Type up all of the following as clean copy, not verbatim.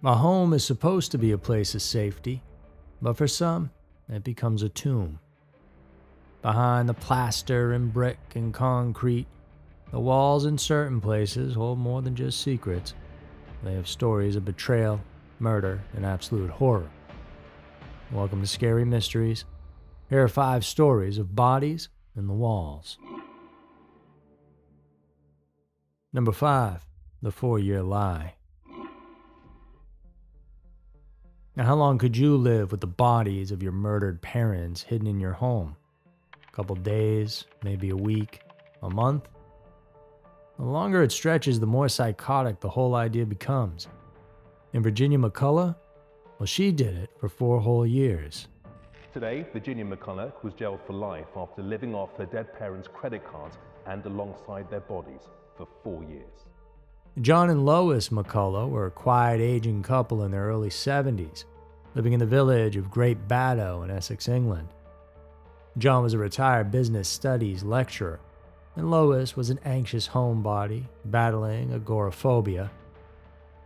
A home is supposed to be a place of safety, but for some, it becomes a tomb. Behind the plaster and brick and concrete, the walls in certain places hold more than just secrets. They have stories of betrayal, murder, and absolute horror. Welcome to Scary Mysteries. Here are 5 stories of bodies in the walls. Number 5. The 4-year lie. Now, how long could you live with the bodies of your murdered parents hidden in your home? A couple days, maybe a week, a month? The longer it stretches, the more psychotic the whole idea becomes. And Virginia McCullough? Well, she did it for 4 whole years. Today, Virginia McCullough was jailed for life after living off her dead parents' credit cards and alongside their bodies for 4 years. John and Lois McCullough were a quiet, aging couple in their early 70s, living in the village of Great Baddow in Essex, England. John was a retired business studies lecturer, and Lois was an anxious homebody battling agoraphobia.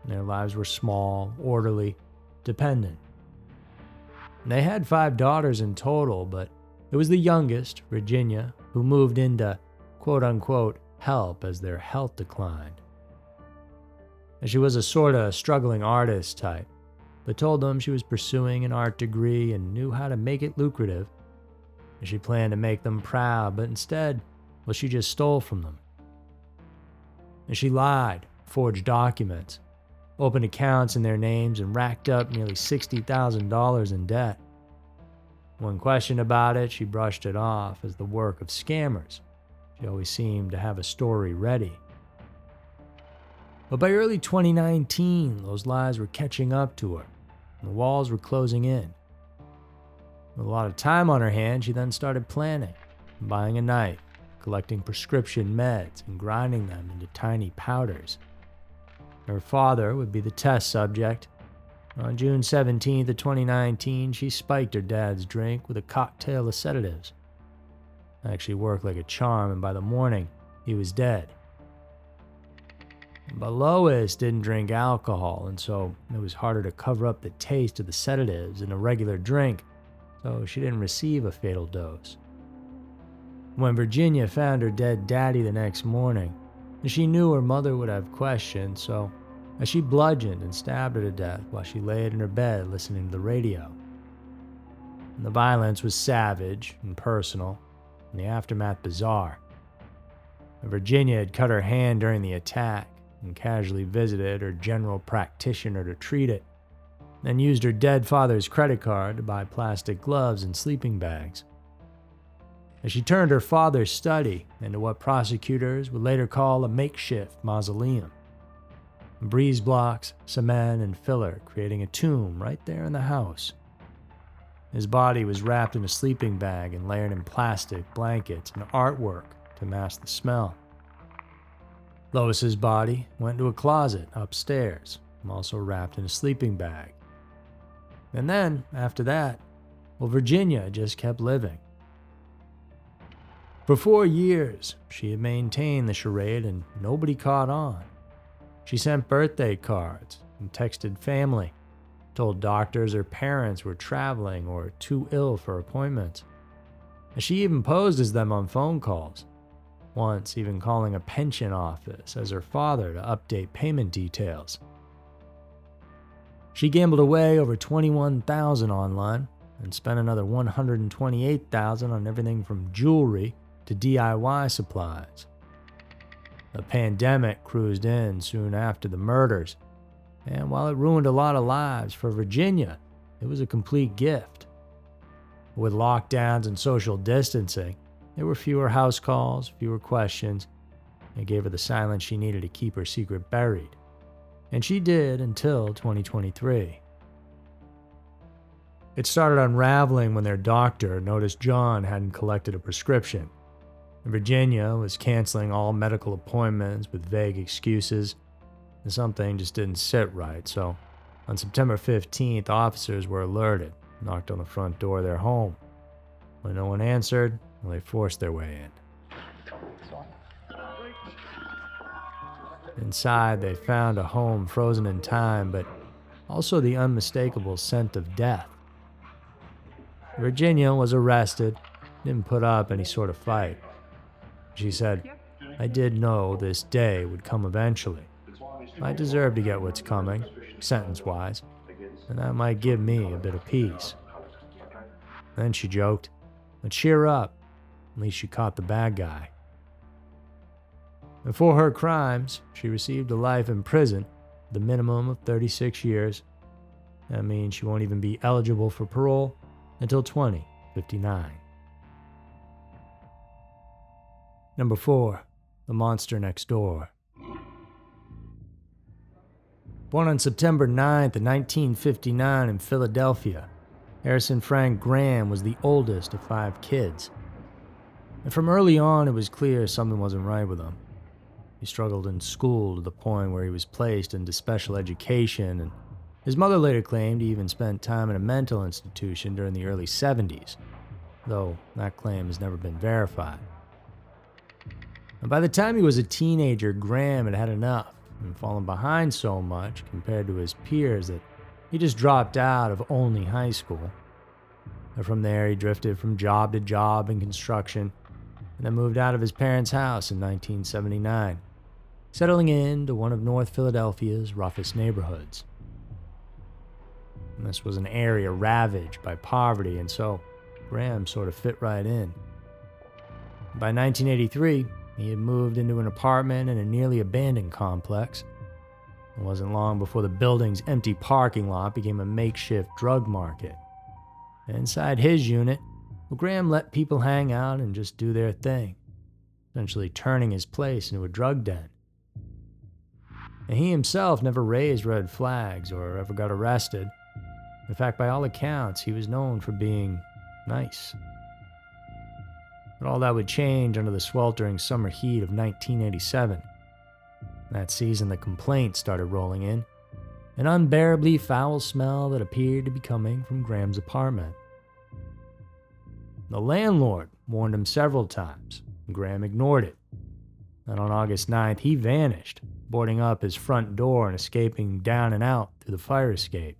Their lives were small, orderly, dependent. They had 5 daughters in total, but it was the youngest, Virginia, who moved into quote-unquote help as their health declined. She was a sorta struggling artist type, but told them she was pursuing an art degree and knew how to make it lucrative. She planned to make them proud, but instead, well, she just stole from them. She lied, forged documents, opened accounts in their names, and racked up nearly $60,000 in debt. When questioned about it, she brushed it off as the work of scammers. She always seemed to have a story ready. But by early 2019, those lies were catching up to her, and the walls were closing in. With a lot of time on her hands, she then started planning, buying a knife, collecting prescription meds, and grinding them into tiny powders. Her father would be the test subject. On June 17th of 2019, she spiked her dad's drink with a cocktail of sedatives. It actually worked like a charm, and by the morning, he was dead. But Lois didn't drink alcohol, and so it was harder to cover up the taste of the sedatives in a regular drink, so she didn't receive a fatal dose. When Virginia found her dead daddy the next morning, she knew her mother would have questions, so she bludgeoned and stabbed her to death while she laid in her bed listening to the radio. And the violence was savage and personal, and the aftermath bizarre. Virginia had cut her hand during the attack and casually visited her general practitioner to treat it, then used her dead father's credit card to buy plastic gloves and sleeping bags. As she turned her father's study into what prosecutors would later call a makeshift mausoleum. Breeze blocks, cement, and filler creating a tomb right there in the house. His body was wrapped in a sleeping bag and layered in plastic, blankets, and artwork to mask the smell. Lois's body went to a closet upstairs, also wrapped in a sleeping bag. And then, after that, well, Virginia just kept living. For 4 years, she had maintained the charade and nobody caught on. She sent birthday cards and texted family, told doctors her parents were traveling or too ill for appointments. And she even posed as them on phone calls, once even calling a pension office as her father to update payment details. She gambled away over $21,000 online and spent another $128,000 on everything from jewelry to DIY supplies. The pandemic cruised in soon after the murders, and while it ruined a lot of lives, for Virginia, it was a complete gift. With lockdowns and social distancing, there were fewer house calls, fewer questions. It gave her the silence she needed to keep her secret buried. And she did until 2023. It started unraveling when their doctor noticed John hadn't collected a prescription. Virginia was canceling all medical appointments with vague excuses, and something just didn't sit right, so on September 15th, officers were alerted, knocked on the front door of their home. When no one answered, they forced their way in. Inside, they found a home frozen in time, but also the unmistakable scent of death. Virginia was arrested, didn't put up any sort of fight. She said, "I did know this day would come eventually. I deserve to get what's coming, sentence-wise, and that might give me a bit of peace." Then she joked, "But cheer up, at least you caught the bad guy." And for her crimes, she received a life in prison, the minimum of 36 years. That means she won't even be eligible for parole until 2059. Number 4. The Monster Next Door. Born on September 9th, 1959 in Philadelphia, Harrison Frank Graham was the oldest of 5 kids. And from early on, it was clear something wasn't right with him. He struggled in school to the point where he was placed into special education, and his mother later claimed he even spent time in a mental institution during the early 70s, though that claim has never been verified. And by the time he was a teenager, Graham had had enough and fallen behind so much compared to his peers that he just dropped out of only high school. And from there, he drifted from job to job in construction and then moved out of his parents' house in 1979, settling into one of North Philadelphia's roughest neighborhoods. And this was an area ravaged by poverty, and so Graham sort of fit right in. By 1983, he had moved into an apartment in a nearly abandoned complex. It wasn't long before the building's empty parking lot became a makeshift drug market. And inside his unit, Graham let people hang out and just do their thing, essentially turning his place into a drug den. And he himself never raised red flags or ever got arrested. In fact, by all accounts, he was known for being nice. But all that would change under the sweltering summer heat of 1987. That season, the complaints started rolling in, an unbearably foul smell that appeared to be coming from Graham's apartment. The landlord warned him several times, and Graham ignored it. And on August 9th, he vanished, boarding up his front door and escaping down and out through the fire escape.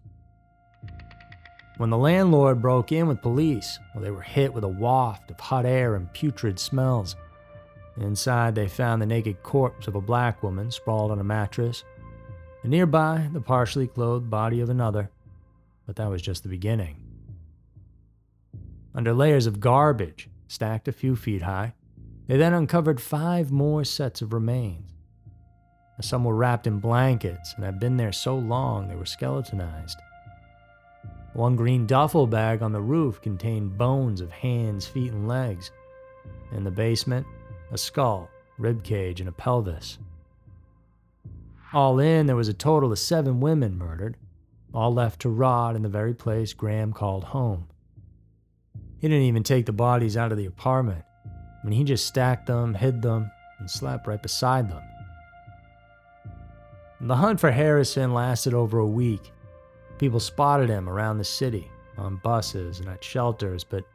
When the landlord broke in with police, they were hit with a waft of hot air and putrid smells. Inside, they found the naked corpse of a black woman sprawled on a mattress, and nearby, the partially clothed body of another. But that was just the beginning. Under layers of garbage, stacked a few feet high, they then uncovered 5 more sets of remains. Some were wrapped in blankets and had been there so long they were skeletonized. One green duffel bag on the roof contained bones of hands, feet, and legs. In the basement, a skull, rib cage, and a pelvis. All in, there was a total of 7 women murdered, all left to rot in the very place Graham called home. He didn't even take the bodies out of the apartment. He just stacked them, hid them, and slept right beside them. The hunt for Harrison lasted over a week. People spotted him around the city, on buses and at shelters, but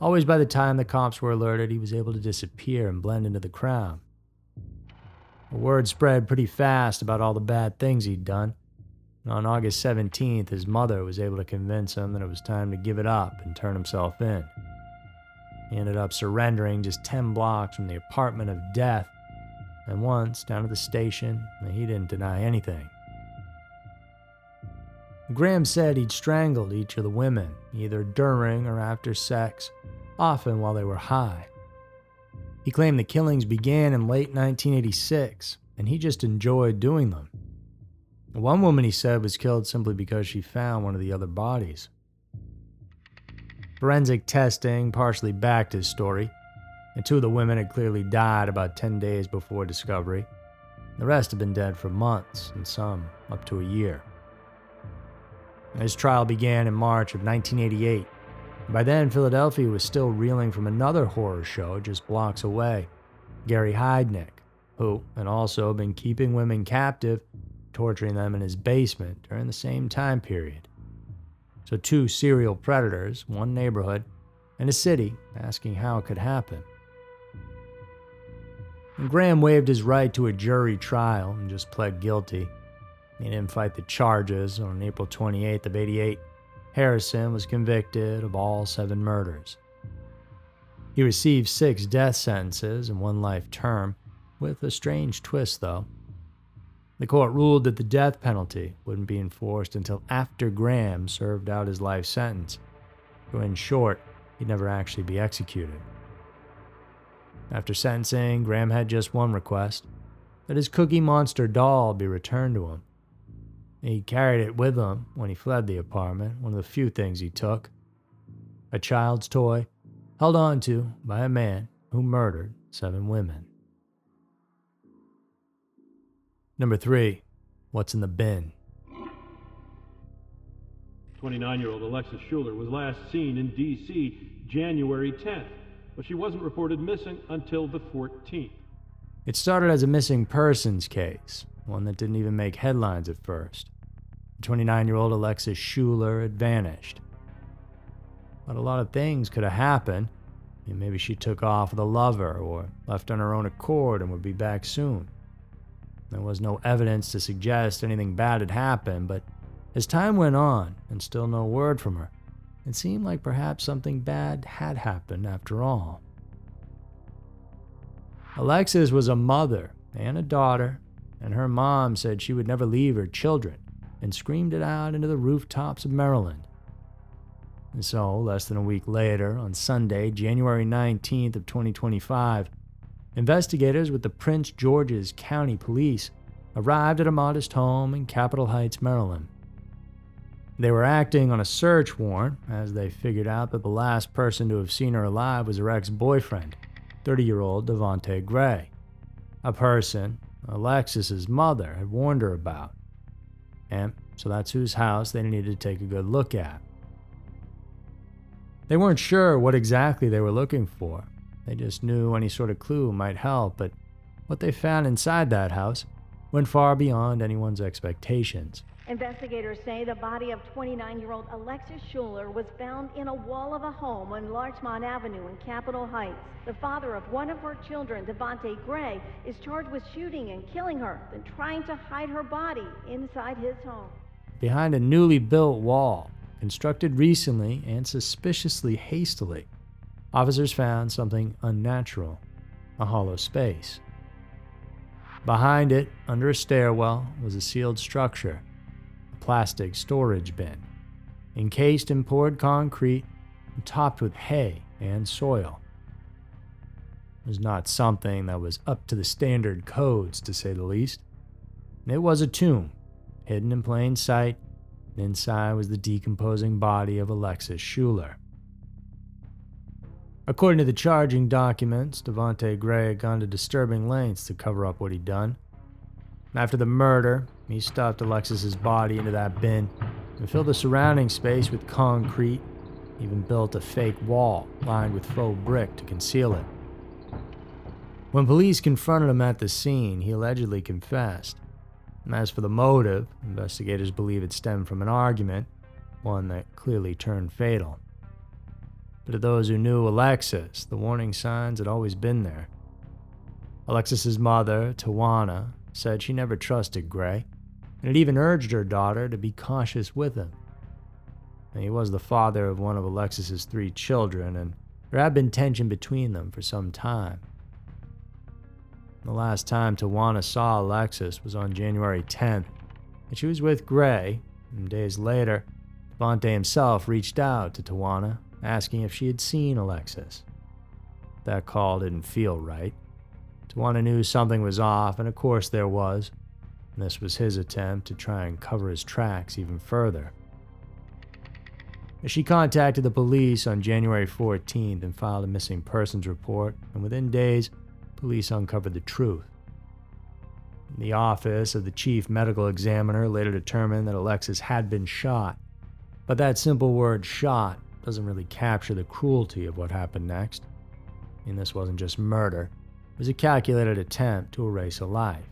always by the time the cops were alerted, he was able to disappear and blend into the crowd. The word spread pretty fast about all the bad things he'd done, and on August 17th, his mother was able to convince him that it was time to give it up and turn himself in. He ended up surrendering just 10 blocks from the apartment of death, and once down at the station, he didn't deny anything. Graham said he'd strangled each of the women, either during or after sex, often while they were high. He claimed the killings began in late 1986, and he just enjoyed doing them. One woman, he said, was killed simply because she found one of the other bodies. Forensic testing partially backed his story, and 2 of the women had clearly died about 10 days before discovery. The rest had been dead for months, and some up to a year. His trial began in March of 1988. By then, Philadelphia was still reeling from another horror show just blocks away, Gary Heidnik, who had also been keeping women captive, torturing them in his basement during the same time period. So 2 serial predators, 1 neighborhood, and a city asking how it could happen. And Graham waived his right to a jury trial and just pled guilty. He didn't fight the charges. On April 28th of '88, Harrison was convicted of all 7 murders. He received 6 death sentences and 1 life term, with a strange twist though. The court ruled that the death penalty wouldn't be enforced until after Graham served out his life sentence, so in short, he'd never actually be executed. After sentencing, Graham had just one request, that his Cookie Monster doll be returned to him. He carried it with him when he fled the apartment, one of the few things he took. A child's toy, held on to by a man who murdered 7 women. Number 3, what's in the bin? 29-year-old Alexis Schuler was last seen in D.C. January 10th, but she wasn't reported missing until the 14th. It started as a missing persons case, one that didn't even make headlines at first. The 29-year-old Alexis Schuler had vanished. But a lot of things could have happened. Maybe she took off with a lover or left on her own accord and would be back soon. There was no evidence to suggest anything bad had happened, but as time went on and still no word from her, it seemed like perhaps something bad had happened after all. Alexis was a mother and a daughter, and her mom said she would never leave her children and screamed it out into the rooftops of Maryland. And so, less than a week later, on Sunday, January 19th of 2025, investigators with the Prince George's County Police arrived at a modest home in Capitol Heights, Maryland. They were acting on a search warrant as they figured out that the last person to have seen her alive was her ex-boyfriend, 30-year-old Devontae Gray, a person Alexis's mother had warned her about. And so that's whose house they needed to take a good look at. They weren't sure what exactly they were looking for. They just knew any sort of clue might help, but what they found inside that house went far beyond anyone's expectations. Investigators say the body of 29-year-old Alexis Schuler was found in a wall of a home on Larchmont Avenue in Capitol Heights. The father of one of her children, Devontae Gray, is charged with shooting and killing her, then trying to hide her body inside his home. Behind a newly built wall, constructed recently and suspiciously hastily, officers found something unnatural, a hollow space. Behind it, under a stairwell, was a sealed structure, a plastic storage bin, encased in poured concrete and topped with hay and soil. It was not something that was up to the standard codes, to say the least. It was a tomb, hidden in plain sight, and inside was the decomposing body of Alexis Schuler. According to the charging documents, Devontae Gray had gone to disturbing lengths to cover up what he'd done. After the murder, he stuffed Alexis's body into that bin and filled the surrounding space with concrete, even built a fake wall lined with faux brick to conceal it. When police confronted him at the scene, he allegedly confessed. And as for the motive, investigators believe it stemmed from an argument, one that clearly turned fatal. But to those who knew Alexis, the warning signs had always been there. Alexis's mother, Tawana, said she never trusted Gray, and had even urged her daughter to be cautious with him. And he was the father of one of Alexis's 3 children, and there had been tension between them for some time. The last time Tawana saw Alexis was on January 10th, and she was with Gray, and days later, Devontae himself reached out to Tawana, asking if she had seen Alexis. That call didn't feel right. Tawana knew something was off, and of course there was, and this was his attempt to try and cover his tracks even further. She contacted the police on January 14th and filed a missing persons report, and within days, police uncovered the truth. The office of the chief medical examiner later determined that Alexis had been shot, but that simple word shot doesn't really capture the cruelty of what happened next. And this wasn't just murder, it was a calculated attempt to erase a life.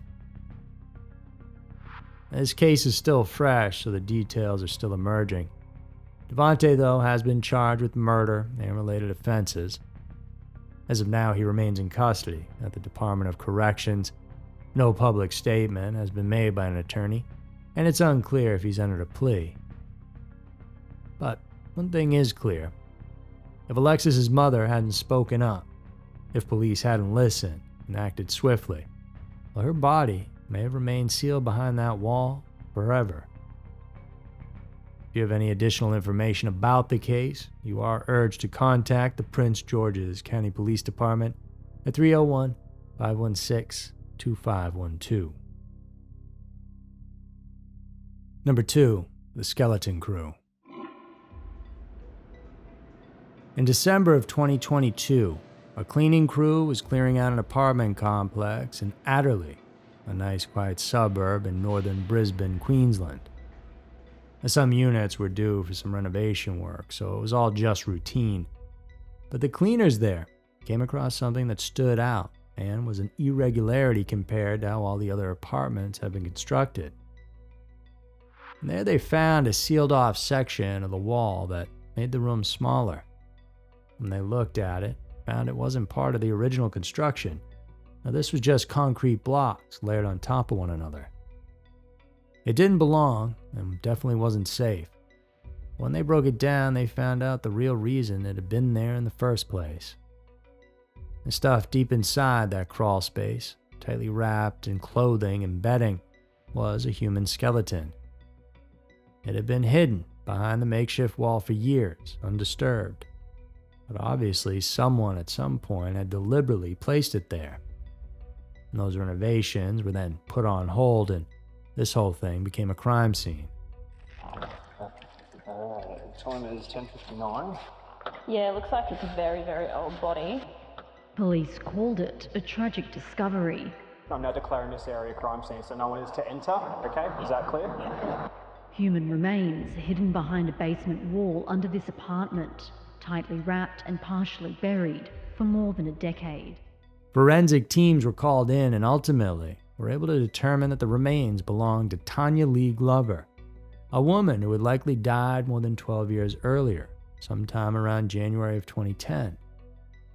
This case is still fresh, so the details are still emerging. Devontae, though, has been charged with murder and related offenses. As of now, he remains in custody at the Department of Corrections. No public statement has been made by an attorney, and it's unclear if he's entered a plea. But one thing is clear. If Alexis's mother hadn't spoken up, if police hadn't listened and acted swiftly, well, her body may have remained sealed behind that wall forever. If you have any additional information about the case, you are urged to contact the Prince George's County Police Department at 301-516-2512. Number 2. The Skeleton Crew. In December of 2022, a cleaning crew was clearing out an apartment complex in Adderley, a nice quiet suburb in northern Brisbane, Queensland. Some units were due for some renovation work, so it was all just routine. But the cleaners there came across something that stood out and was an irregularity compared to how all the other apartments had been constructed. And there they found a sealed-off section of the wall that made the room smaller. When they looked at it, found it wasn't part of the original construction. Now, this was just concrete blocks layered on top of one another. It didn't belong, and definitely wasn't safe. When they broke it down, they found out the real reason it had been there in the first place. The stuff deep inside that crawl space, tightly wrapped in clothing and bedding, was a human skeleton. It had been hidden behind the makeshift wall for years, undisturbed. But obviously, someone at some point had deliberately placed it there. And those renovations were then put on hold, and this whole thing became a crime scene. Time is 10:59. Yeah, it looks like it's a very, very old body. Police called it a tragic discovery. I'm now declaring this area a crime scene, so no one is to enter. Okay, is that clear? Human remains hidden behind a basement wall under this apartment, tightly wrapped and partially buried for more than a decade. Forensic teams were called in and ultimately were able to determine that the remains belonged to Tanya Lee Glover, a woman who had likely died more than 12 years earlier, sometime around January of 2010,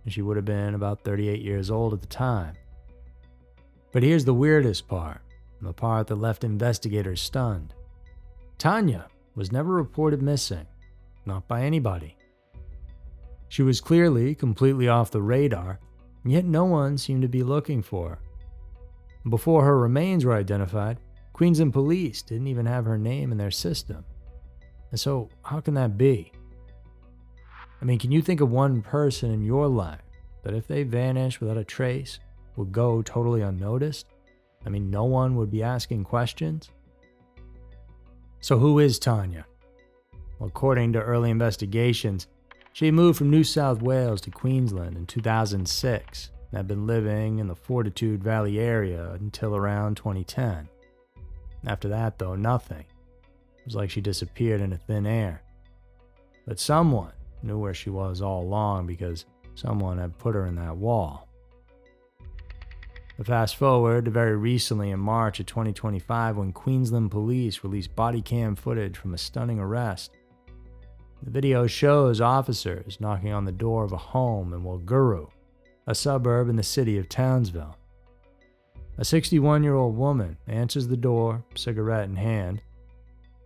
and she would have been about 38 years old at the time. But here's the weirdest part, and the part that left investigators stunned. Tanya was never reported missing, not by anybody. She was clearly completely off the radar, and yet no one seemed to be looking for her. Before her remains were identified, Queensland police didn't even have her name in their system. And so, how can that be? I mean, can you think of one person in your life that if they vanished without a trace, would go totally unnoticed? I mean, no one would be asking questions? So who is Tanya? Well, according to early investigations, she moved from New South Wales to Queensland in 2006 and had been living in the Fortitude Valley area until around 2010. After that, though, nothing. It was like she disappeared into thin air. But someone knew where she was all along because someone had put her in that wall. But fast forward to very recently in March of 2025 when Queensland police released body cam footage from a stunning arrest. The video shows officers knocking on the door of a home in Walguru, a suburb in the city of Townsville. A 61-year-old woman answers the door, cigarette in hand.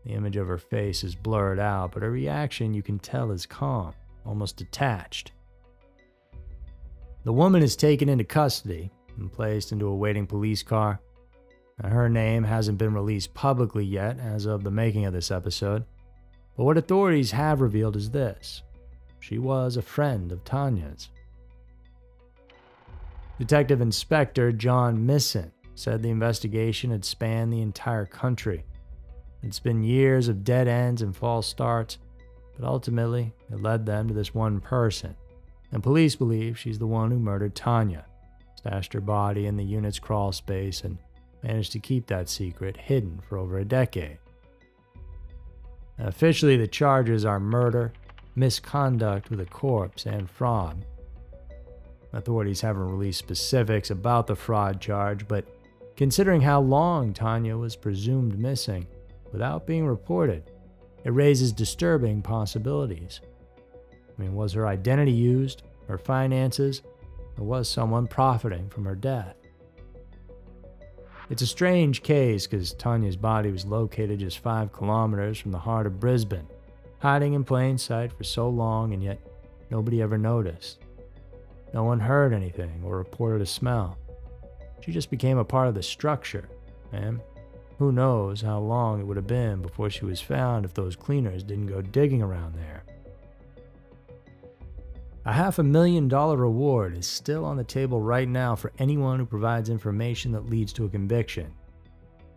The image of her face is blurred out, but her reaction you can tell is calm, almost detached. The woman is taken into custody and placed into a waiting police car. Now, her name hasn't been released publicly yet as of the making of this episode, but what authorities have revealed is this: she was a friend of Tanya's. Detective Inspector John Misson said the investigation had spanned the entire country. It's been years of dead ends and false starts, but ultimately it led them to this one person, and police believe she's the one who murdered Tanya, stashed her body in the unit's crawl space, and managed to keep that secret hidden for over a decade. Now, officially, the charges are murder, misconduct with a corpse, and fraud. Authorities haven't released specifics about the fraud charge, but considering how long Tanya was presumed missing without being reported, it raises disturbing possibilities. I mean, was her identity used, her finances, or was someone profiting from her death? It's a strange case because Tanya's body was located just 5 kilometers from the heart of Brisbane, hiding in plain sight for so long, and yet nobody ever noticed. No one heard anything or reported a smell. She just became a part of the structure, and who knows how long it would have been before she was found if those cleaners didn't go digging around there. A $500,000 reward is still on the table right now for anyone who provides information that leads to a conviction.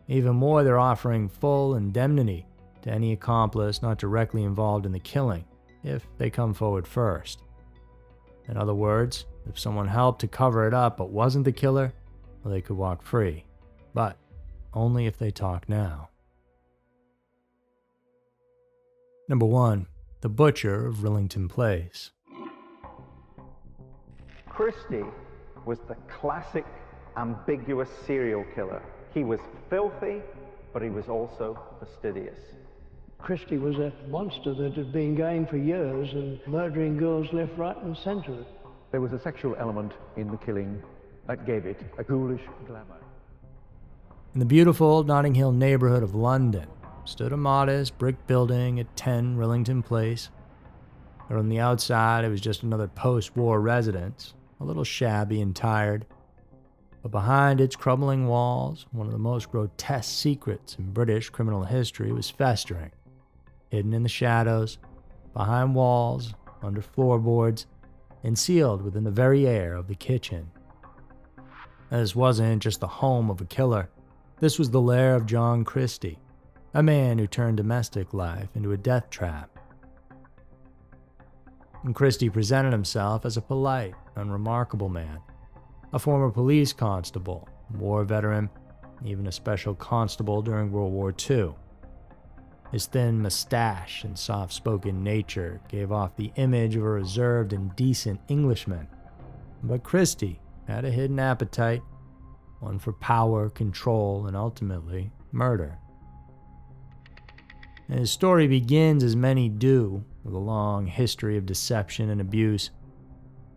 Even more, they're offering full indemnity to any accomplice not directly involved in the killing, if they come forward first. In other words, if someone helped to cover it up but wasn't the killer, well, they could walk free. But only if they talk now. Number 1. The Butcher of Rillington Place. Christie was the classic ambiguous serial killer. He was filthy, but he was also fastidious. Christie was a monster that had been going for years and murdering girls left, right and centre. There was a sexual element in the killing that gave it a ghoulish glamour. In the beautiful Notting Hill neighborhood of London stood a modest brick building at 10 Rillington Place. From the outside, it was just another post-war residence, a little shabby and tired. But behind its crumbling walls, one of the most grotesque secrets in British criminal history was festering, hidden in the shadows, behind walls, under floorboards, and sealed within the very air of the kitchen. And this wasn't just the home of a killer. This was the lair of John Christie, a man who turned domestic life into a death trap. And Christie presented himself as a polite, unremarkable man, a former police constable, war veteran, even a special constable during World War II. His thin mustache and soft-spoken nature gave off the image of a reserved and decent Englishman. But Christie had a hidden appetite, one for power, control, and ultimately, murder. And his story begins, as many do, with a long history of deception and abuse.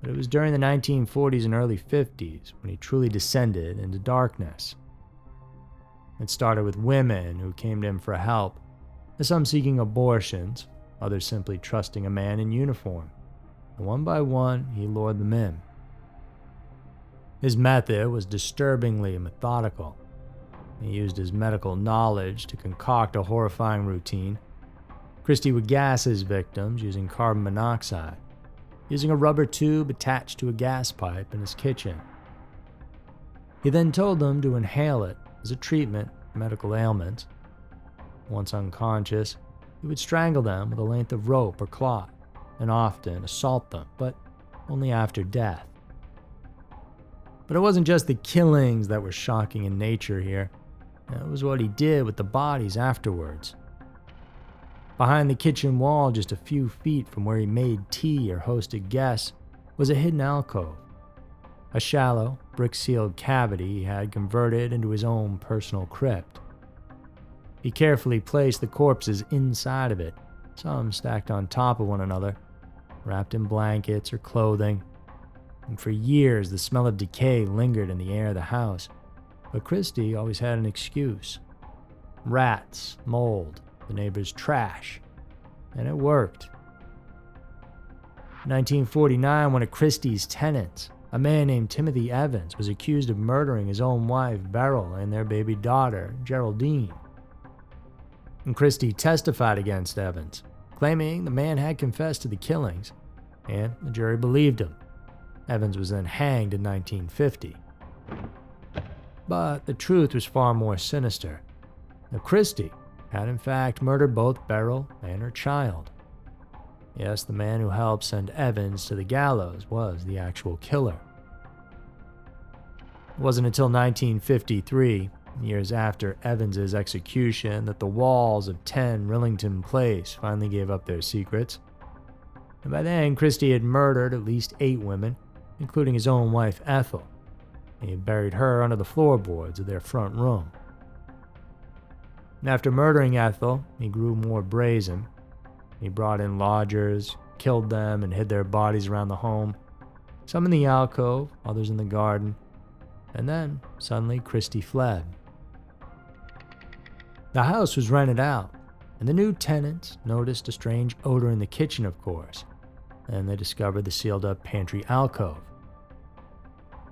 But it was during the 1940s and early 50s when he truly descended into darkness. It started with women who came to him for help, some seeking abortions, others simply trusting a man in uniform. And one by one, he lured them in. His method was disturbingly methodical. He used his medical knowledge to concoct a horrifying routine. Christie would gas his victims using carbon monoxide, using a rubber tube attached to a gas pipe in his kitchen. He then told them to inhale it as a treatment for medical ailments. Once unconscious, he would strangle them with a length of rope or cloth, and often assault them, but only after death. But it wasn't just the killings that were shocking in nature here. It was what he did with the bodies afterwards. Behind the kitchen wall, just a few feet from where he made tea or hosted guests, was a hidden alcove. A shallow, brick-sealed cavity he had converted into his own personal crypt. He carefully placed the corpses inside of it, some stacked on top of one another, wrapped in blankets or clothing. And for years, the smell of decay lingered in the air of the house. But Christie always had an excuse. Rats, mold, the neighbor's trash. And it worked. In 1949, one of Christie's tenants, a man named Timothy Evans, was accused of murdering his own wife, Beryl, and their baby daughter, Geraldine. And Christie testified against Evans, claiming the man had confessed to the killings, and the jury believed him. Evans was then hanged in 1950. But the truth was far more sinister. Now, Christie had in fact murdered both Beryl and her child. Yes, the man who helped send Evans to the gallows was the actual killer. It wasn't until 1953, years after Evans's execution, that the walls of 10 Rillington Place finally gave up their secrets. And by then, Christie had murdered at least 8 women, including his own wife Ethel. He had buried her under the floorboards of their front room. And after murdering Ethel, he grew more brazen. He brought in lodgers, killed them, and hid their bodies around the home, some in the alcove, others in the garden. And then, suddenly, Christie fled, The house was rented out, and the new tenants noticed a strange odor in the kitchen, of course, and they discovered the sealed-up pantry alcove.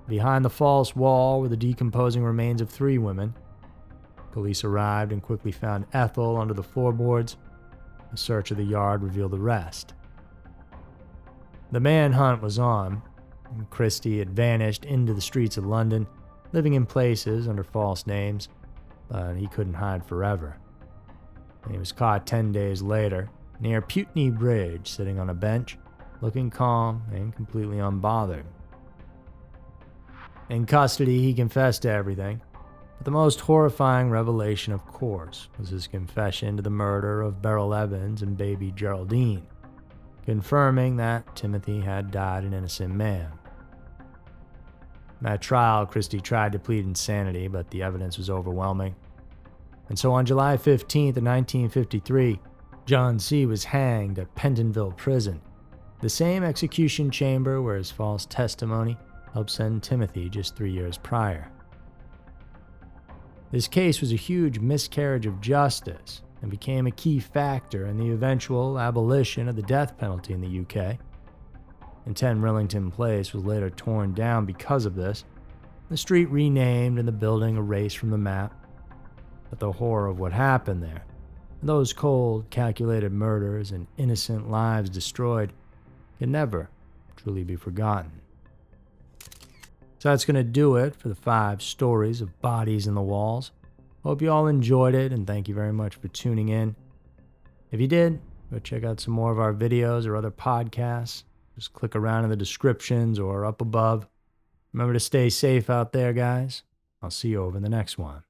Behind the false wall were the decomposing remains of 3 women. Police arrived and quickly found Ethel under the floorboards. A search of the yard revealed the rest. The manhunt was on, and Christie had vanished into the streets of London, living in places under false names, but he couldn't hide forever. And he was caught 10 days later, near Putney Bridge, sitting on a bench, looking calm and completely unbothered. In custody, he confessed to everything, but the most horrifying revelation, of course, was his confession to the murder of Beryl Evans and baby Geraldine, confirming that Timothy had died an innocent man. At trial, Christie tried to plead insanity, but the evidence was overwhelming. And so on July 15th of 1953, John C. was hanged at Pentonville Prison, the same execution chamber where his false testimony helped send Timothy just 3 years prior. This case was a huge miscarriage of justice and became a key factor in the eventual abolition of the death penalty in the UK. And 10 Rillington Place was later torn down because of this, the street renamed and the building erased from the map. But the horror of what happened there, and those cold, calculated murders and innocent lives destroyed, can never truly be forgotten. So that's going to do it for the 5 stories of bodies in the walls. Hope you all enjoyed it, and thank you very much for tuning in. If you did, go check out some more of our videos or other podcasts. Just click around in the descriptions or up above. Remember to stay safe out there, guys. I'll see you over in the next one.